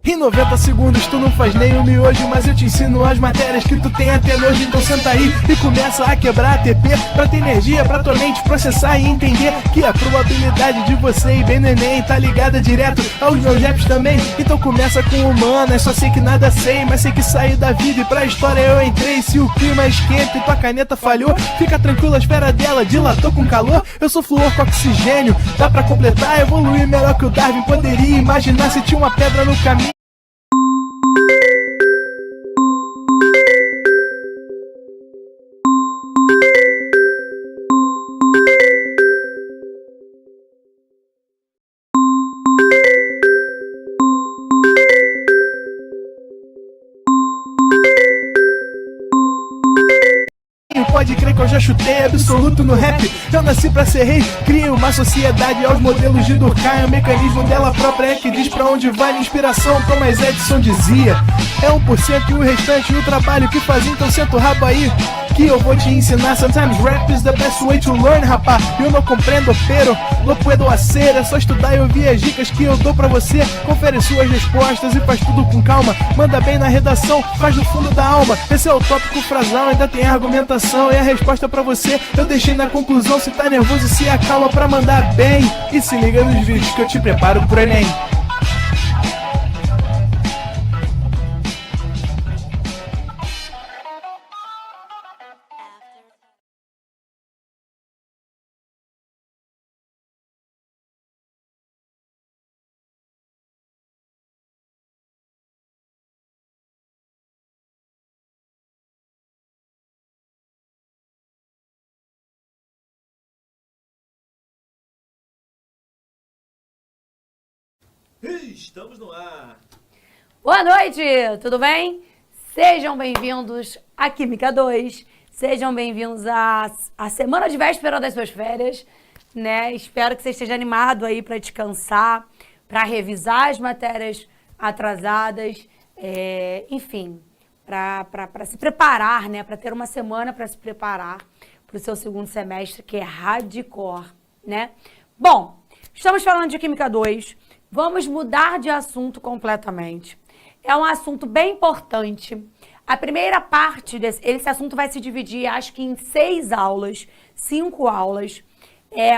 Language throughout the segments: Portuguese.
Em 90 segundos tu não faz nem o miojo, mas eu te ensino as matérias que tu tem até nojo. Então senta aí e começa a quebrar a TP pra ter energia pra tua mente processar e entender que a probabilidade de você ir bem no Enem tá ligada direto aos meus raps também. Então começa com humanas, só sei que nada sei, mas sei que saí da vida e pra história eu entrei. Se o clima esquenta e tua caneta falhou, fica tranquilo, a esfera dela dilatou com calor. Eu sou flúor com oxigênio, dá pra completar, evoluir melhor que o Darwin poderia imaginar se tinha uma pedra no caminho. Pode crer que eu já chutei absoluto no rap. Eu nasci pra ser rei, criei uma sociedade aos modelos de Durkheim. O mecanismo dela própria é que diz pra onde vai a inspiração. Thomas Edison dizia: é 1% e o restante o trabalho que faz. Então senta o rabo aí que eu vou te ensinar. Sometimes rap is the best way to learn, rapá. Eu não compreendo, pero não puedo hacer. É só estudar e ouvir as dicas que eu dou pra você. Confere suas respostas e faz tudo com calma. Manda bem na redação, faz do fundo da alma. Esse é o tópico frasal, ainda tem argumentação. E a resposta pra você eu deixei na conclusão. Se tá nervoso, se acalma pra mandar bem. E se liga nos vídeos que eu te preparo pro Enem. Estamos no ar! Boa noite, tudo bem? Sejam bem-vindos à Química 2, sejam bem-vindos à semana de véspera das suas férias, né? Espero que você esteja animado aí para descansar, para revisar as matérias atrasadas, enfim, para se preparar, né? Para ter uma semana para se preparar para o seu segundo semestre, que é hardcore, né? Bom, estamos falando de Química 2. Vamos mudar de assunto completamente. É um assunto bem importante. A primeira parte esse assunto vai se dividir, acho que em 6 aulas, 5 aulas,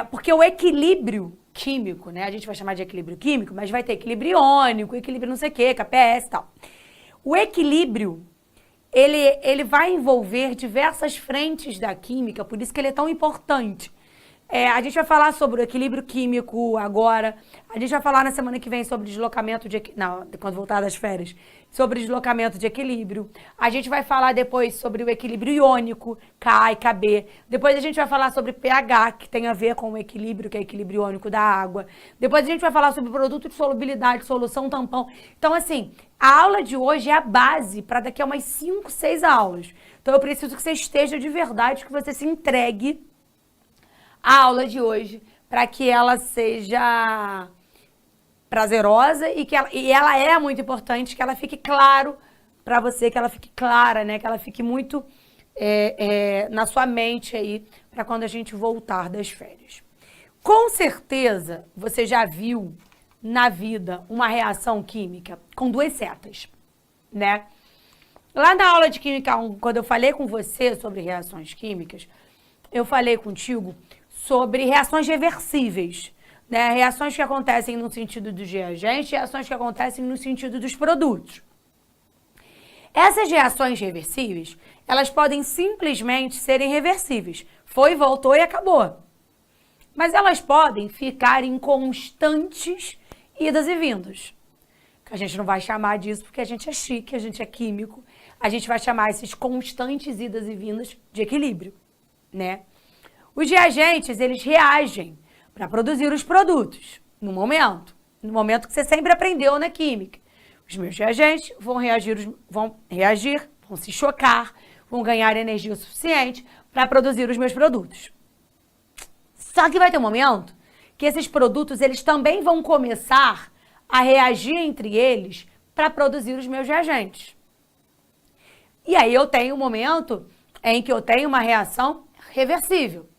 porque o equilíbrio químico, né? A gente vai chamar de equilíbrio químico, mas vai ter equilíbrio iônico, equilíbrio não sei o quê, KPS e tal. O equilíbrio, ele vai envolver diversas frentes da química, por isso que ele é tão importante. A gente vai falar sobre o equilíbrio químico agora. A gente vai falar na semana que vem sobre deslocamento de... Não, quando voltar das férias. Sobre deslocamento de equilíbrio. A gente vai falar depois sobre o equilíbrio iônico, Ka e Kb. Depois a gente vai falar sobre pH, que tem a ver com o equilíbrio, que é o equilíbrio iônico da água. Depois a gente vai falar sobre produto de solubilidade, solução tampão. Então, assim, a aula de hoje é a base para daqui a umas 5, 6 aulas. Então, eu preciso que você esteja de verdade, que você se entregue a aula de hoje, para que ela seja prazerosa e ela é muito importante, que ela fique claro para você, que ela fique clara, né? Que ela fique muito na sua mente aí, para quando a gente voltar das férias. Com certeza, você já viu na vida uma reação química com 2 setas, né? Lá na aula de Química 1, quando eu falei com você sobre reações químicas, eu falei contigo sobre reações reversíveis, né? Reações que acontecem no sentido dos reagentes, reações que acontecem no sentido dos produtos. Essas reações reversíveis, elas podem simplesmente serem reversíveis. Foi, voltou e acabou. Mas elas podem ficar em constantes idas e vindas. A gente não vai chamar disso porque a gente é chique, a gente é químico. A gente vai chamar esses constantes idas e vindas de equilíbrio, né? Os reagentes, eles reagem para produzir os produtos no momento que você sempre aprendeu na química. Os meus reagentes vão reagir, vão se chocar, vão ganhar energia suficiente para produzir os meus produtos. Só que vai ter um momento que esses produtos, eles também vão começar a reagir entre eles para produzir os meus reagentes. E aí eu tenho um momento em que eu tenho uma reação reversível,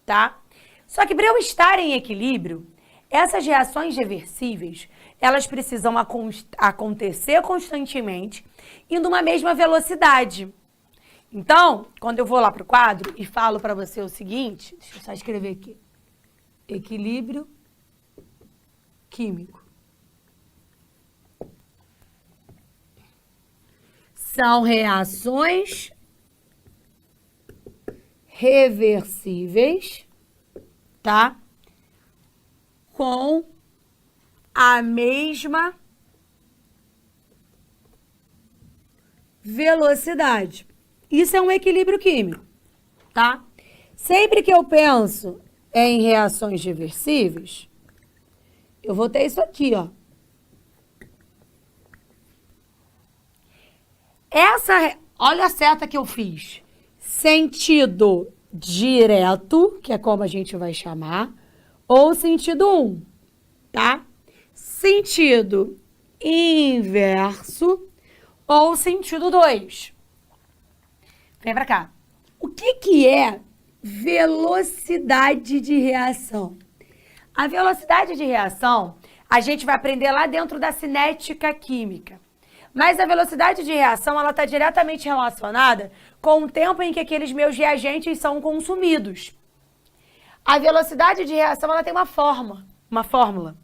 tá? Só que para eu estar em equilíbrio, essas reações reversíveis, elas precisam acontecer constantemente e numa mesma velocidade. Então, quando eu vou lá para o quadro e falo para você o seguinte, deixa eu só escrever aqui, equilíbrio químico. São reações reversíveis, tá? Com a mesma velocidade. Isso é um equilíbrio químico, tá? Sempre que eu penso em reações reversíveis, eu vou ter isso aqui, ó. Olha a seta que eu fiz. Sentido direto, que é como a gente vai chamar, ou sentido 1, tá? Sentido inverso ou sentido 2. Vem pra cá. O que é velocidade de reação? A velocidade de reação, a gente vai aprender lá dentro da cinética química. Mas a velocidade de reação, ela está diretamente relacionada com o tempo em que aqueles meus reagentes são consumidos. A velocidade de reação, ela tem uma fórmula,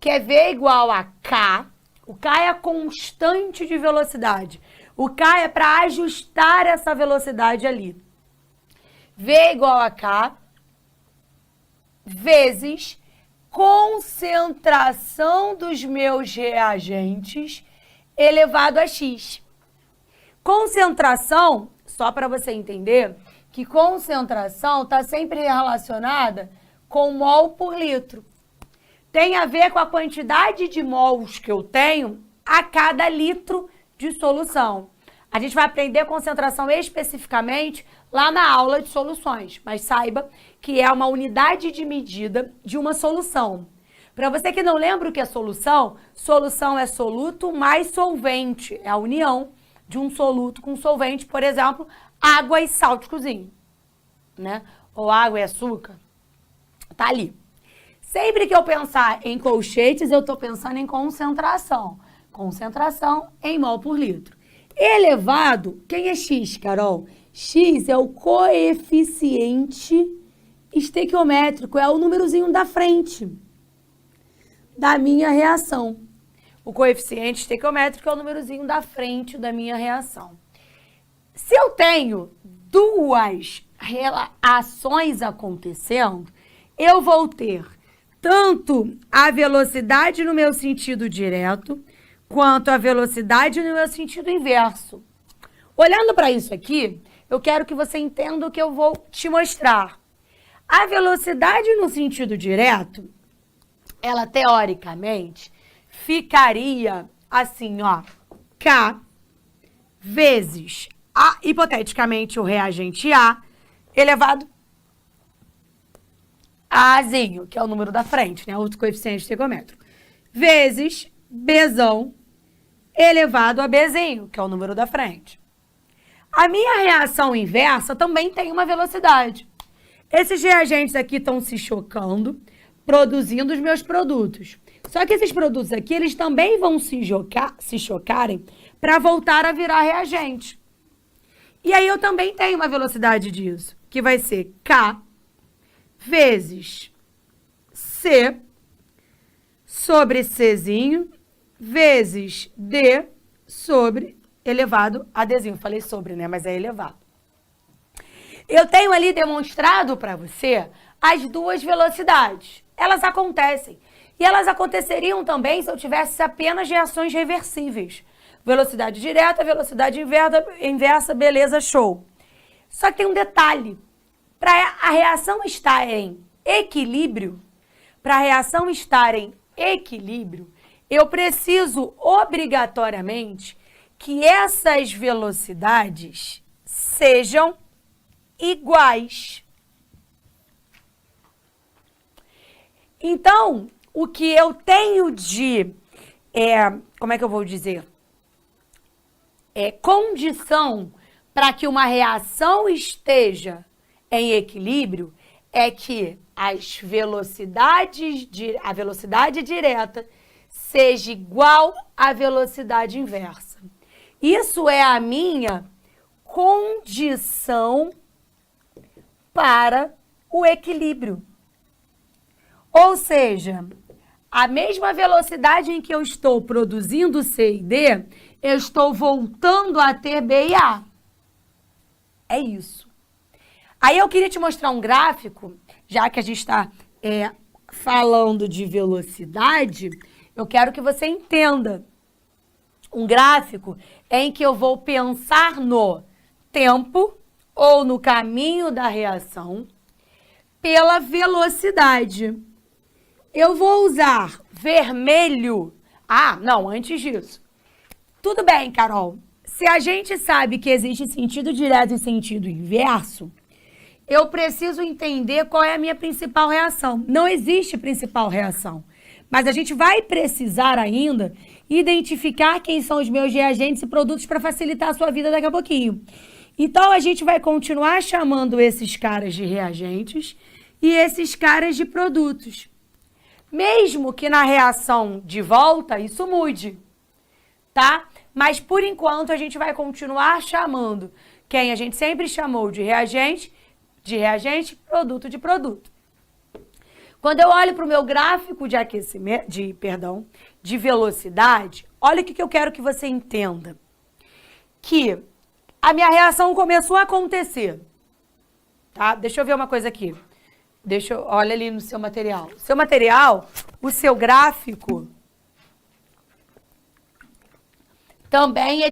que é V igual a K. O K é a constante de velocidade. O K é para ajustar essa velocidade ali. V igual a K vezes concentração dos meus reagentes elevado a X. Concentração, só para você entender, que concentração está sempre relacionada com mol por litro. Tem a ver com a quantidade de mols que eu tenho a cada litro de solução. A gente vai aprender concentração especificamente lá na aula de soluções, mas saiba que é uma unidade de medida de uma solução. Para você que não lembra o que é solução, solução é soluto mais solvente. É a união de um soluto com solvente, por exemplo, água e sal de cozinha, né? Ou água e açúcar. Tá ali. Sempre que eu pensar em colchetes, eu estou pensando em concentração. Concentração em mol por litro. Elevado, quem é X, Carol? X é o coeficiente estequiométrico, é o númerozinho da frente da minha reação. O coeficiente estequiométrico é o númerozinho da frente da minha reação. Se eu tenho duas reações acontecendo, eu vou ter tanto a velocidade no meu sentido direto, quanto a velocidade no meu sentido inverso. Olhando para isso aqui, eu quero que você entenda o que eu vou te mostrar. A velocidade no sentido direto, ela teoricamente ficaria assim, ó, K vezes hipoteticamente, o reagente A elevado a Azinho, que é o número da frente, né, outro coeficiente estequiométrico, vezes Bzão elevado a Bzinho, que é o número da frente. A minha reação inversa também tem uma velocidade. Esses reagentes aqui estão se chocando, produzindo os meus produtos. Só que esses produtos aqui, eles também vão se chocarem para voltar a virar reagente. E aí eu também tenho uma velocidade disso, que vai ser K vezes C sobre Czinho vezes D sobre elevado a Dzinho. Falei sobre, né? Mas é elevado. Eu tenho ali demonstrado para você as duas velocidades. Elas acontecem. E elas aconteceriam também se eu tivesse apenas reações reversíveis. Velocidade direta, velocidade inversa, beleza, show. Só que tem um detalhe. Para a reação estar em equilíbrio, eu preciso obrigatoriamente que essas velocidades sejam iguais. Então, o que eu tenho de, como é que eu vou dizer? Condição para que uma reação esteja em equilíbrio é que a velocidade direta seja igual à velocidade inversa. Isso é a minha condição para o equilíbrio. Ou seja, a mesma velocidade em que eu estou produzindo C e D, eu estou voltando a ter B e A. É isso. Aí eu queria te mostrar um gráfico, já que a gente está falando de velocidade, eu quero que você entenda. Um gráfico em que eu vou pensar no tempo ou no caminho da reação pela velocidade. Eu vou usar vermelho. Ah, não, antes disso. Tudo bem, Carol. Se a gente sabe que existe sentido direto e sentido inverso, eu preciso entender qual é a minha principal reação. Não existe principal reação. Mas a gente vai precisar ainda identificar quem são os meus reagentes e produtos para facilitar a sua vida daqui a pouquinho. Então, a gente vai continuar chamando esses caras de reagentes e esses caras de produtos. Mesmo que na reação de volta isso mude, tá? Mas, por enquanto, a gente vai continuar chamando quem a gente sempre chamou de reagente, produto de produto. Quando eu olho para o meu gráfico de aquecimento, de velocidade, olha o que eu quero que você entenda. Que a minha reação começou a acontecer. Tá? Deixa eu ver uma coisa aqui. Olha ali no seu material. Seu material, o seu gráfico, também é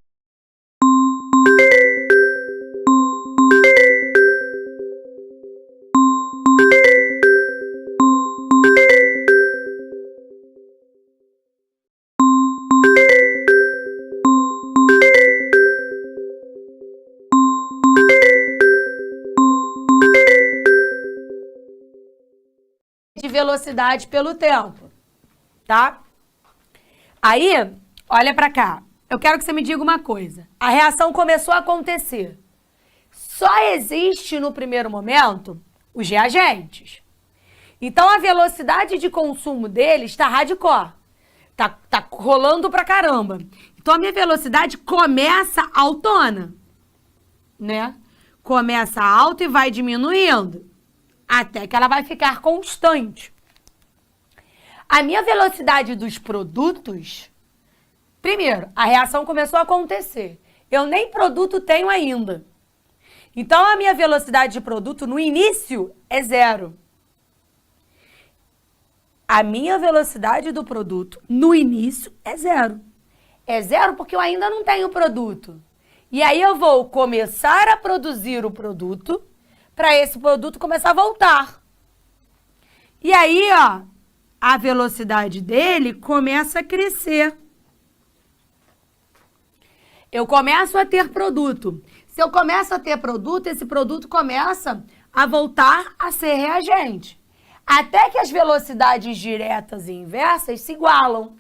de velocidade pelo tempo, tá? Aí, olha pra cá. Eu quero que você me diga uma coisa. A reação começou a acontecer. Só existe no primeiro momento os reagentes. Então, a velocidade de consumo deles está hardcore. Tá rolando pra caramba. Então, a minha velocidade começa autona, né? Começa alta e vai diminuindo. Até que ela vai ficar constante. A minha velocidade dos produtos... Primeiro, a reação começou a acontecer. Eu nem produto tenho ainda. Então, a minha velocidade de produto no início é 0. A minha velocidade do produto no início é 0. É 0 porque eu ainda não tenho produto. E aí eu vou começar a produzir o produto para esse produto começar a voltar. E aí, ó, a velocidade dele começa a crescer. Eu começo a ter produto. Se eu começo a ter produto, esse produto começa a voltar a ser reagente. Até que as velocidades diretas e inversas se igualam.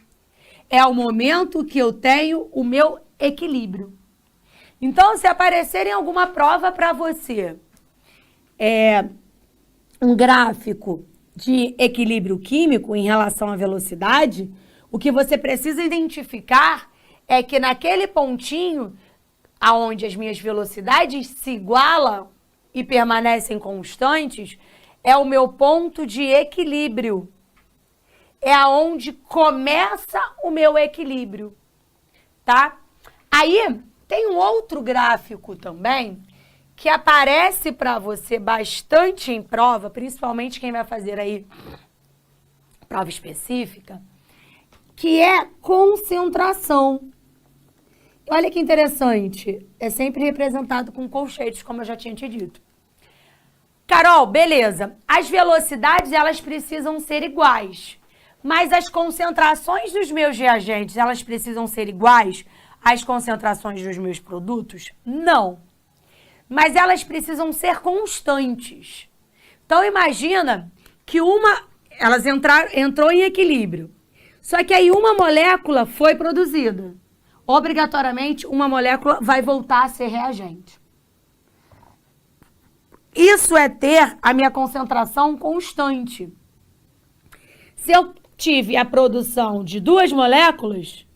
É o momento que eu tenho o meu equilíbrio. Então, se aparecer em alguma prova para você um gráfico de equilíbrio químico em relação à velocidade, o que você precisa identificar é que naquele pontinho aonde as minhas velocidades se igualam e permanecem constantes, é o meu ponto de equilíbrio. É aonde começa o meu equilíbrio, tá? Aí tem um outro gráfico também que aparece para você bastante em prova, principalmente quem vai fazer aí prova específica, que é concentração. Olha que interessante, é sempre representado com colchetes, como eu já tinha te dito. Carol, beleza, as velocidades elas precisam ser iguais, mas as concentrações dos meus reagentes, elas precisam ser iguais às concentrações dos meus produtos? Não. Mas elas precisam ser constantes. Então, imagina que elas entrou em equilíbrio. Só que aí uma molécula foi produzida. Obrigatoriamente, uma molécula vai voltar a ser reagente. Isso é ter a minha concentração constante. Se eu tive a produção de 2 moléculas,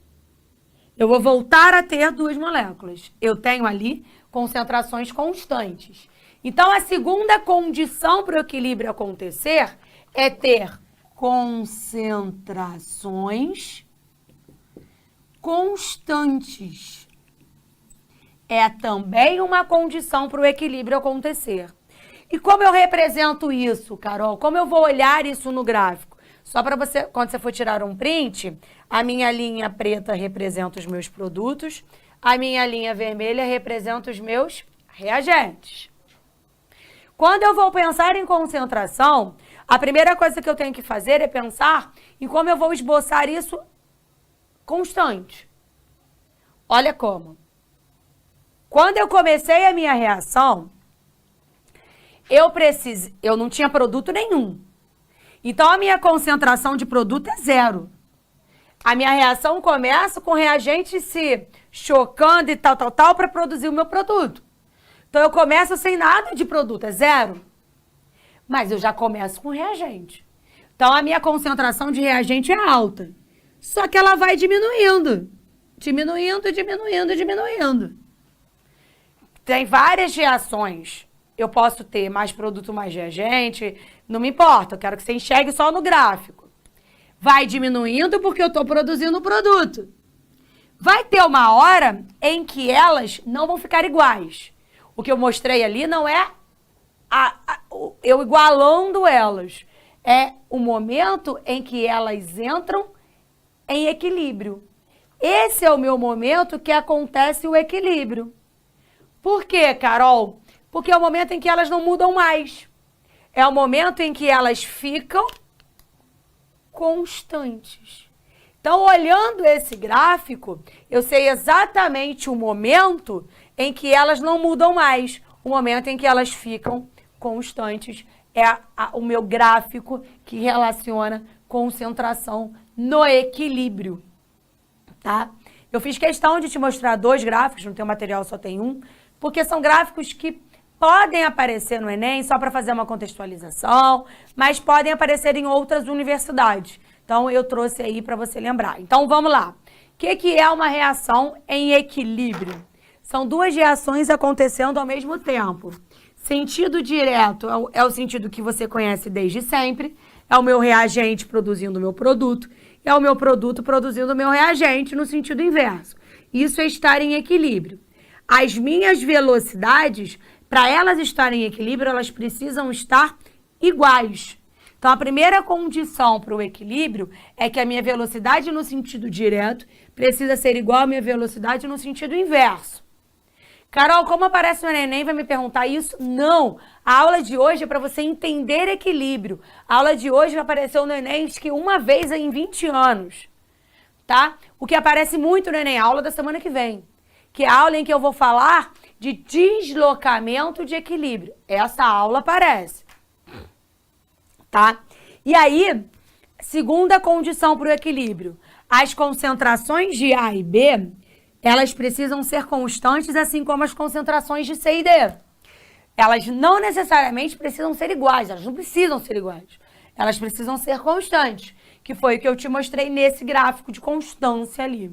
eu vou voltar a ter 2 moléculas. Eu tenho ali concentrações constantes. Então, a segunda condição para o equilíbrio acontecer é ter concentrações constantes. É também uma condição para o equilíbrio acontecer. E como eu represento isso, Carol? Como eu vou olhar isso no gráfico? Só para você, quando você for tirar um print, a minha linha preta representa os meus produtos, a minha linha vermelha representa os meus reagentes. Quando eu vou pensar em concentração, a primeira coisa que eu tenho que fazer é pensar em como eu vou esboçar isso constante. Olha como. Quando eu comecei a minha reação, eu não tinha produto nenhum. Então, a minha concentração de produto é 0. A minha reação começa com reagente se chocando e tal, para produzir o meu produto. Então, eu começo sem nada de produto, é 0. Mas eu já começo com reagente. Então, a minha concentração de reagente é alta. Só que ela vai diminuindo. Diminuindo. Tem várias reações. Eu posso ter mais produto, mais reagente. Não me importa, eu quero que você enxergue só no gráfico. Vai diminuindo porque eu estou produzindo o produto. Vai ter uma hora em que elas não vão ficar iguais. O que eu mostrei ali não é eu igualando elas. É o momento em que elas entram em equilíbrio. Esse é o meu momento que acontece o equilíbrio. Por quê, Carol? Porque é o momento em que elas não mudam mais. É o momento em que elas ficam constantes. Então, olhando esse gráfico, eu sei exatamente o momento em que elas não mudam mais. O momento em que elas ficam constantes é o meu gráfico que relaciona concentração no equilíbrio, tá? Eu fiz questão de te mostrar 2 gráficos, no teu material só tem um, porque são gráficos que podem aparecer no Enem só para fazer uma contextualização, mas podem aparecer em outras universidades. Então, eu trouxe aí para você lembrar. Então, vamos lá. O que é uma reação em equilíbrio? São 2 reações acontecendo ao mesmo tempo. Sentido direto é o sentido que você conhece desde sempre. É o meu reagente produzindo o meu produto. É o meu produto produzindo o meu reagente no sentido inverso. Isso é estar em equilíbrio. As minhas velocidades, para elas estarem em equilíbrio, elas precisam estar iguais. Então, a primeira condição para o equilíbrio é que a minha velocidade no sentido direto precisa ser igual à minha velocidade no sentido inverso. Carol, como aparece no Enem, vai me perguntar isso? Não! A aula de hoje é para você entender equilíbrio. A aula de hoje apareceu no Enem acho que uma vez em 20 anos, tá? O que aparece muito no Enem, a aula da semana que vem, que é a aula em que eu vou falar de deslocamento de equilíbrio. Essa aula aparece, tá? E aí, segunda condição para o equilíbrio, as concentrações de A e B, elas precisam ser constantes, assim como as concentrações de C e D. Elas não necessariamente precisam ser iguais, elas não precisam ser iguais. Elas precisam ser constantes, que foi o que eu te mostrei nesse gráfico de constância ali.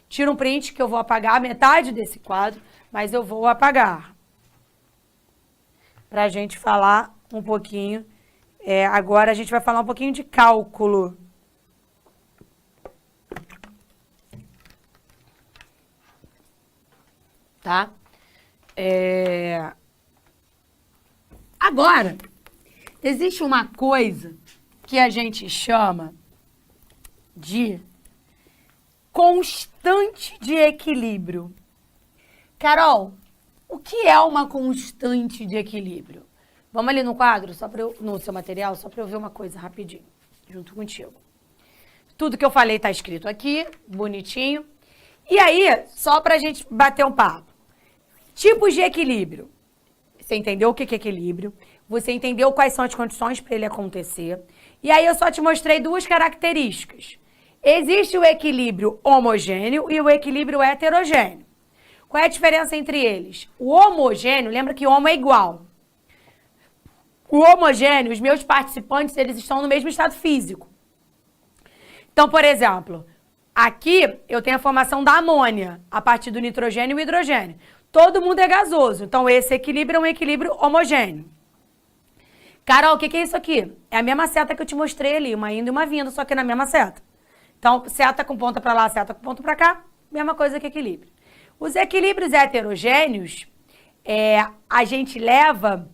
Tira um print que eu vou apagar metade desse quadro, mas eu vou apagar. Para a gente falar um pouquinho, agora a gente vai falar um pouquinho de cálculo. Tá? Agora, existe uma coisa que a gente chama de constante de equilíbrio. Carol, o que é uma constante de equilíbrio? Vamos ali no quadro, no seu material, só para eu ver uma coisa rapidinho, junto contigo. Tudo que eu falei está escrito aqui, bonitinho. E aí, só para a gente bater um papo. Tipos de equilíbrio. Você entendeu o que é equilíbrio? Você entendeu quais são as condições para ele acontecer? E aí eu só te mostrei 2 características. Existe o equilíbrio homogêneo e o equilíbrio heterogêneo. Qual é a diferença entre eles? O homogêneo, lembra que homo é igual. O homogêneo, os meus participantes, eles estão no mesmo estado físico. Então, por exemplo, aqui eu tenho a formação da amônia, a partir do nitrogênio e o hidrogênio. Todo mundo é gasoso, então esse equilíbrio é um equilíbrio homogêneo. Carol, o que é isso aqui? É a mesma seta que eu te mostrei ali, uma indo e uma vindo, só que na mesma seta. Então, seta com ponta para lá, seta com ponta para cá, mesma coisa que equilíbrio. Os equilíbrios heterogêneos, a gente leva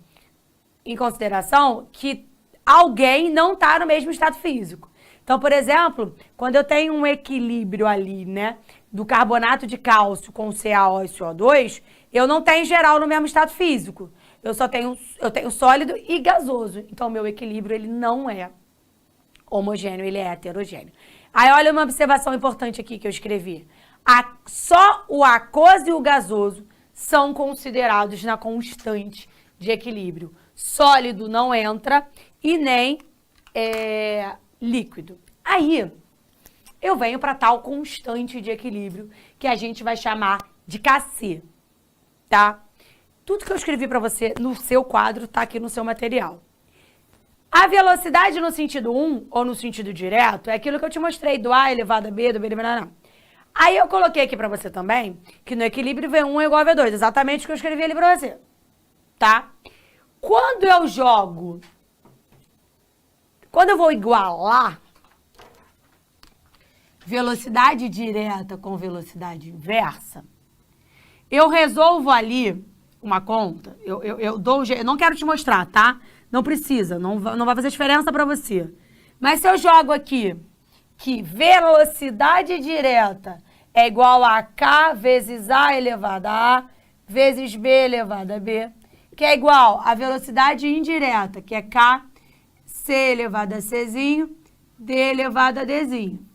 em consideração que alguém não está no mesmo estado físico. Então, por exemplo, quando eu tenho um equilíbrio ali, né, do carbonato de cálcio com CaO e CO2, eu não tenho geral no mesmo estado físico. Eu tenho sólido e gasoso. Então, o meu equilíbrio, ele não é homogêneo, ele é heterogêneo. Aí, olha uma observação importante aqui que eu escrevi. Só o aquoso e o gasoso são considerados na constante de equilíbrio. Sólido não entra e nem líquido. Aí, eu venho para tal constante de equilíbrio que a gente vai chamar de Kc, tá? Tudo que eu escrevi para você no seu quadro tá aqui no seu material. A velocidade no sentido 1 ou no sentido direto é aquilo que eu te mostrei do A elevado a B, do B elevado a A. Aí eu coloquei aqui para você também que no equilíbrio V1 é igual a V2, exatamente o que eu escrevi ali para você, tá? Quando eu vou igualar velocidade direta com velocidade inversa, eu resolvo ali uma conta, eu dou um jeito, eu não quero te mostrar, tá? Não precisa, não vai fazer diferença para você. Mas se eu jogo aqui que velocidade direta é igual a K vezes A elevado a A vezes B elevado a B, que é igual a velocidade indireta, que é K, C elevado a Czinho, D elevado a Dzinho.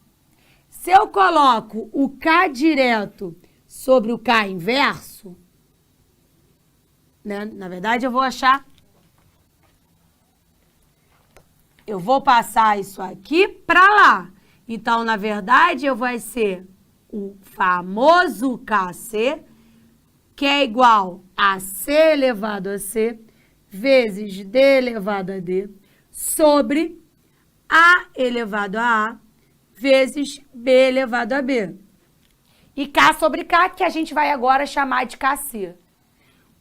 Se eu coloco o K direto sobre o K inverso, né? Na verdade, eu vou passar isso aqui para lá. Então, na verdade, vai ser o famoso Kc, que é igual a C elevado a C vezes D elevado a D sobre A elevado a A vezes B elevado a B. E K sobre K, que a gente vai agora chamar de Kc.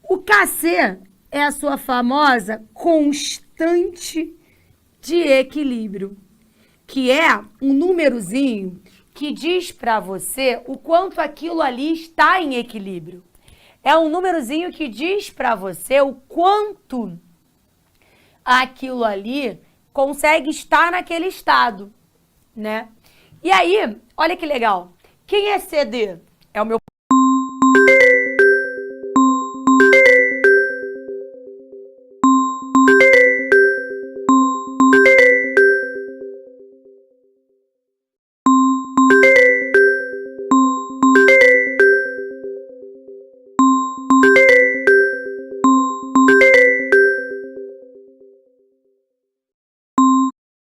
O Kc é a sua famosa constante de equilíbrio, que é um númerozinho que diz para você o quanto aquilo ali está em equilíbrio. É um númerozinho que diz para você o quanto aquilo ali consegue estar naquele estado, né? E aí, olha que legal. Quem é CD? É o meu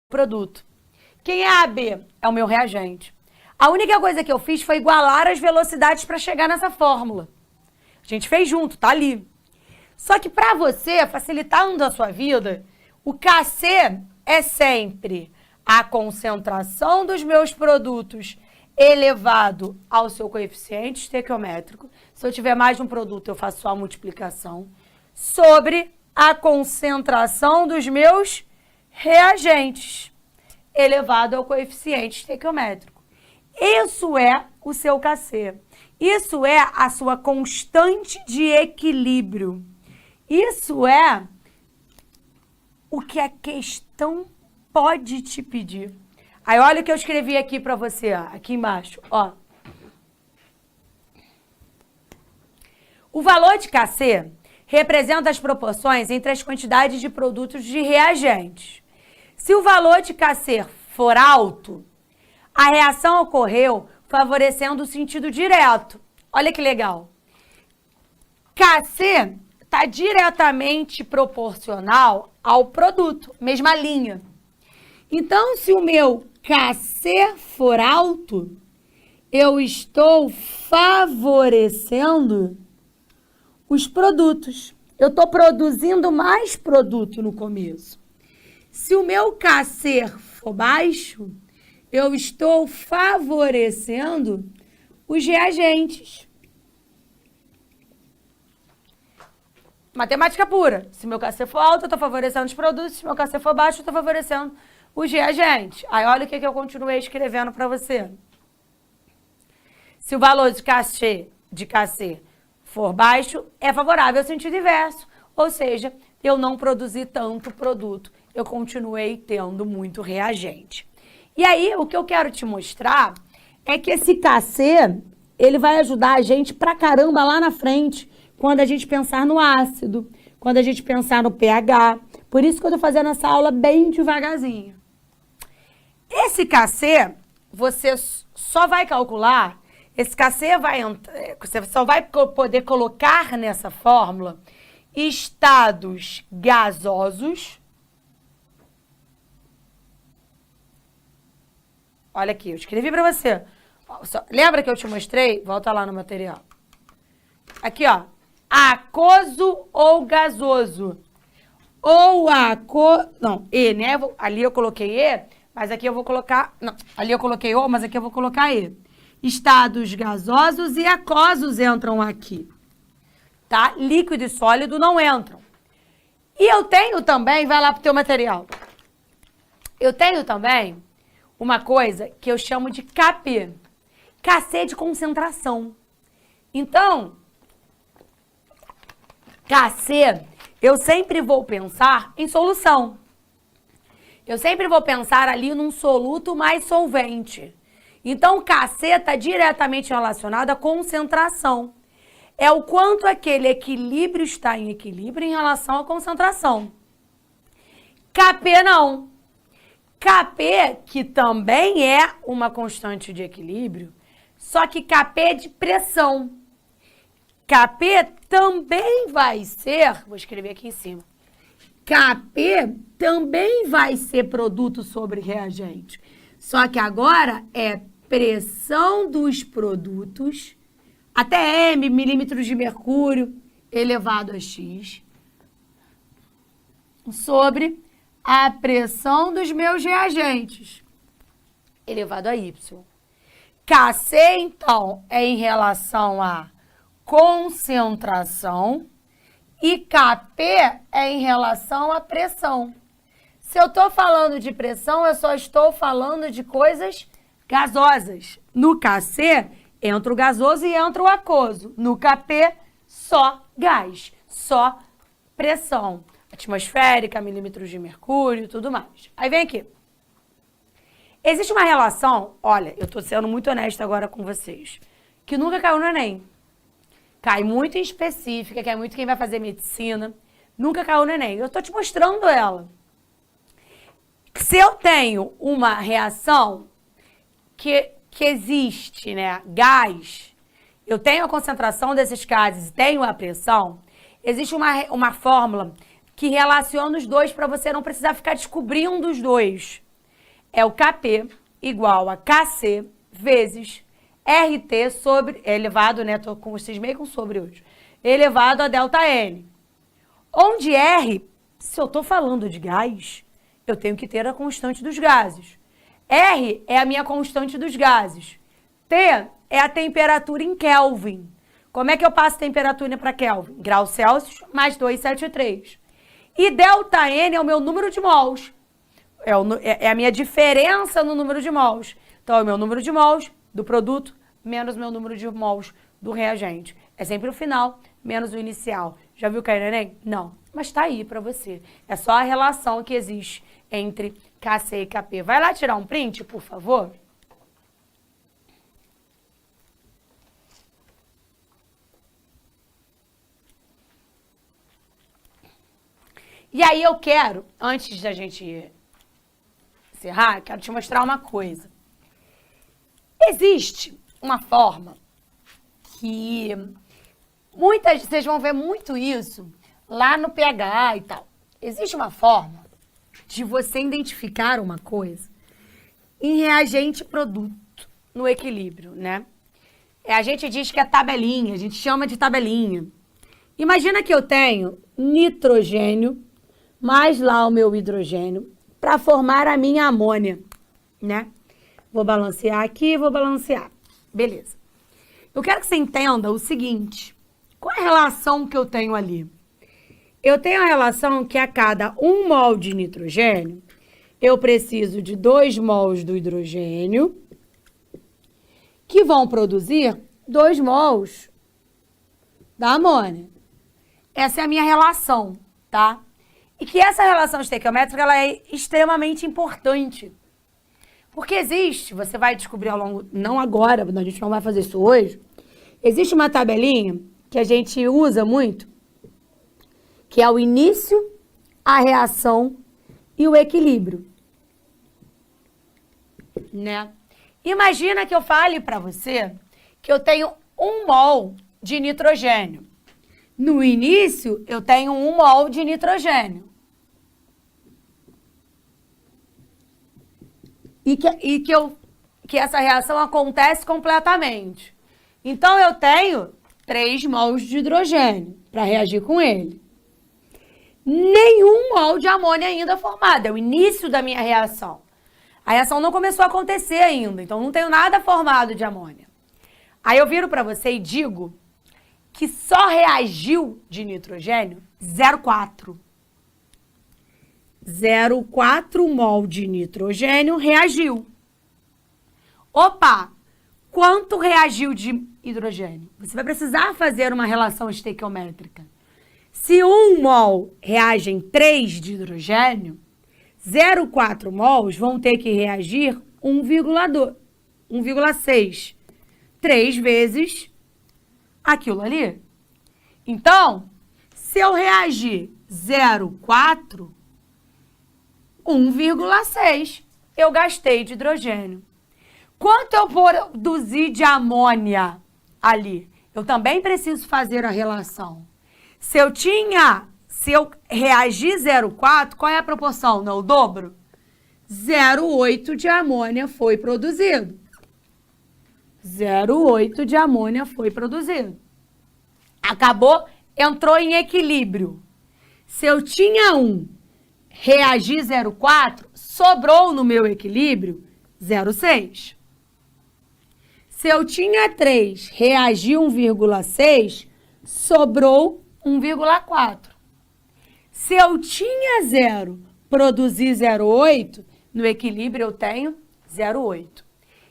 produto. Quem é AB? É o meu reagente. A única coisa que eu fiz foi igualar as velocidades para chegar nessa fórmula. A gente fez junto, tá ali. Só que para você, facilitando a sua vida, o Kc é sempre a concentração dos meus produtos elevado ao seu coeficiente estequiométrico. Se eu tiver mais de um produto, eu faço só a multiplicação, sobre a concentração dos meus reagentes, elevado ao coeficiente estequiométrico. Isso é o seu Kc. Isso é a sua constante de equilíbrio. Isso é o que a questão pode te pedir. Aí olha o que eu escrevi aqui para você, ó, aqui embaixo, ó. O valor de Kc representa as proporções entre as quantidades de produtos de reagentes. Se o valor de Kc for alto, a reação ocorreu favorecendo o sentido direto. Olha que legal. Kc está diretamente proporcional ao produto, mesma linha. Então, se o meu Kc for alto, eu estou favorecendo os produtos. eu estou produzindo mais produto no começo. Se o meu KC for baixo, eu estou favorecendo os reagentes. Matemática pura. Se meu KC for alto, eu estou favorecendo os produtos. Se meu KC for baixo, eu estou favorecendo os reagentes. Aí olha o que eu continuei escrevendo para você. Se o valor de KC for baixo, é favorável ao sentido inverso. Ou seja, eu não produzi tanto produto. Eu continuei tendo muito reagente. E aí, o que eu quero te mostrar é que esse KC, ele vai ajudar a gente pra caramba lá na frente, quando a gente pensar no ácido, quando a gente pensar no pH. Por isso que eu tô fazendo essa aula bem devagarzinho. Esse KC, você só vai calcular, esse KC você só vai poder colocar nessa fórmula estados gasosos. Olha aqui, eu escrevi para você. Lembra que eu te mostrei? Volta lá no material. Aqui, ó. Aquoso ou gasoso. Ou não, E, né? Ali eu coloquei E, mas aqui eu vou colocar... Não, ali eu coloquei O, mas aqui eu vou colocar E. Estados gasosos e aquosos entram aqui. Tá? Líquido e sólido não entram. E eu tenho também... Vai lá pro teu material. Eu tenho também uma coisa que eu chamo de KP. KC de concentração. Então, KC, eu sempre vou pensar em solução. Eu sempre vou pensar ali num soluto mais solvente. Então, KC está diretamente relacionado à concentração. É o quanto aquele equilíbrio está em equilíbrio em relação à concentração. KP não. KP, que também é uma constante de equilíbrio, só que KP é de pressão. KP também vai ser, vou escrever aqui em cima, KP também vai ser produto sobre reagente. Só que agora é pressão dos produtos, até M, milímetros de mercúrio, elevado a X, sobre a pressão dos meus reagentes, elevado a Y. KC, então, é em relação à concentração e KP é em relação à pressão. Se eu estou falando de pressão, eu só estou falando de coisas gasosas. No KC, entra o gasoso e entra o aquoso. No KP, só gás, só pressão. Atmosférica, milímetros de mercúrio e tudo mais. Aí vem aqui. Existe uma relação, olha, eu tô sendo muito honesta agora com vocês, que nunca caiu no Enem. Cai muito em específica, cai muito quem vai fazer medicina. Nunca caiu no Enem. Eu tô te mostrando ela. Se eu tenho uma reação que existe, né, gás, eu tenho a concentração desses gases e tenho a pressão, existe uma fórmula que relaciona os dois para você não precisar ficar descobrindo os dois. É o KP igual a KC vezes RT sobre, elevado, né, tô com vocês meio com sobre hoje, elevado a delta N. Onde R, se eu tô falando de gás, eu tenho que ter a constante dos gases. R é a minha constante dos gases. T é a temperatura em Kelvin. Como é que eu passo temperatura para Kelvin? Graus Celsius mais 273. E delta N é o meu número de mols. É a minha diferença no número de mols. Então, é o meu número de mols do produto menos o meu número de mols do reagente. É sempre o final menos o inicial. Já viu cair no Enem? Não. Mas tá aí para você. É só a relação que existe entre KC e KP. Vai lá tirar um print, por favor. E aí eu quero, antes da gente encerrar, quero te mostrar uma coisa. Existe uma forma que vocês vão ver muito isso lá no pH e tal. Existe uma forma de você identificar uma coisa em reagente produto, no equilíbrio, né? A gente diz que é tabelinha, a gente chama de tabelinha. Imagina que eu tenho nitrogênio, mais lá o meu hidrogênio, para formar a minha amônia, né? Vou balancear aqui, vou balancear. Beleza. Eu quero que você entenda o seguinte. Qual é a relação que eu tenho ali? Eu tenho a relação que a cada 1 mol de nitrogênio, eu preciso de 2 mols do hidrogênio, que vão produzir 2 mols da amônia. Essa é a minha relação, tá? E que essa relação estequiométrica, ela é extremamente importante. Porque existe, você vai descobrir ao longo, não agora, a gente não vai fazer isso hoje, existe uma tabelinha que a gente usa muito, que é o início, a reação e o equilíbrio, né? Imagina que eu fale para você que eu tenho 1 mol de nitrogênio. No início, eu tenho 1 mol de nitrogênio. Que essa reação acontece completamente. Então, eu tenho 3 mols de hidrogênio para reagir com ele. Nenhum mol de amônia ainda formado. É o início da minha reação. A reação não começou a acontecer ainda, então não tenho nada formado de amônia. Aí eu viro para você e digo que só reagiu de nitrogênio 0,4. 0,4 mol de nitrogênio reagiu. Opa! Quanto reagiu de hidrogênio? Você vai precisar fazer uma relação estequiométrica. Se 1 mol reage em 3 de hidrogênio, 0,4 mols vão ter que reagir 1,6. 3 vezes aquilo ali. Então, se eu reagir 0,4, 1,6 eu gastei de hidrogênio. Quanto eu produzi de amônia ali? Eu também preciso fazer a relação. Se eu reagir 0,4, qual é a proporção? Não, o dobro? 0,8 de amônia foi produzido. 0,8 de amônia foi produzido. Acabou, entrou em equilíbrio. Se eu tinha 1, reagi 0,4, sobrou no meu equilíbrio 0,6. Se eu tinha 3, reagi 1,6, sobrou 1,4. Se eu tinha 0, produzi 0,8, no equilíbrio eu tenho 0,8.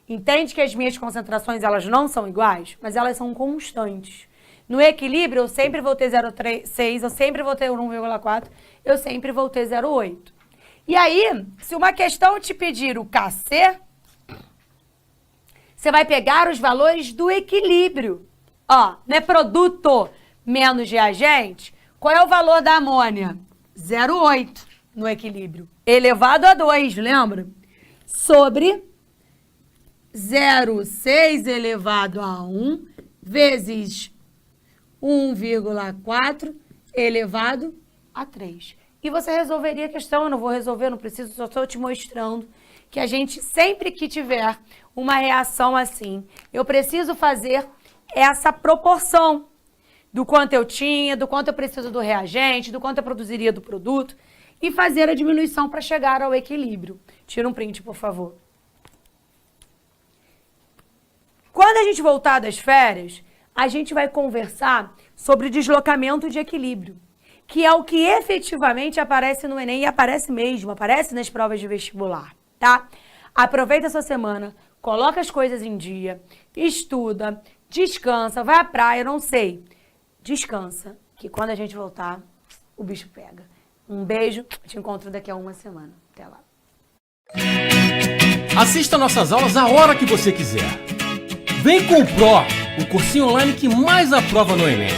Entende que as minhas concentrações elas não são iguais, mas elas são constantes. No equilíbrio eu sempre vou ter 0,6, eu sempre vou ter 1,4, eu sempre vou ter 0,8. E aí, se uma questão te pedir o KC, você vai pegar os valores do equilíbrio. Ó, não é produto menos reagente? Qual é o valor da amônia? 0,8 no equilíbrio. Elevado a 2, lembra? Sobre 0,6 elevado a 1 vezes 1,4 elevado a 3. E você resolveria a questão. Eu não vou resolver, não preciso, só estou te mostrando que a gente, sempre que tiver uma reação assim, eu preciso fazer essa proporção do quanto eu tinha, do quanto eu preciso do reagente, do quanto eu produziria do produto e fazer a diminuição para chegar ao equilíbrio. Tira um print, por favor. Quando a gente voltar das férias, a gente vai conversar sobre deslocamento de equilíbrio, que é o que efetivamente aparece no Enem e aparece mesmo, aparece nas provas de vestibular, tá? Aproveita essa semana, coloca as coisas em dia, estuda, descansa, vai à praia, não sei. Descansa, que quando a gente voltar, o bicho pega. Um beijo, te encontro daqui a uma semana. Até lá. Assista nossas aulas a hora que você quiser. Vem com o Pro, o cursinho online que mais aprova no Enem.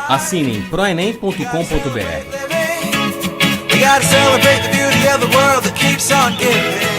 Assine em proenem.com.br. We gotta celebrate the beauty of the world that keeps on giving.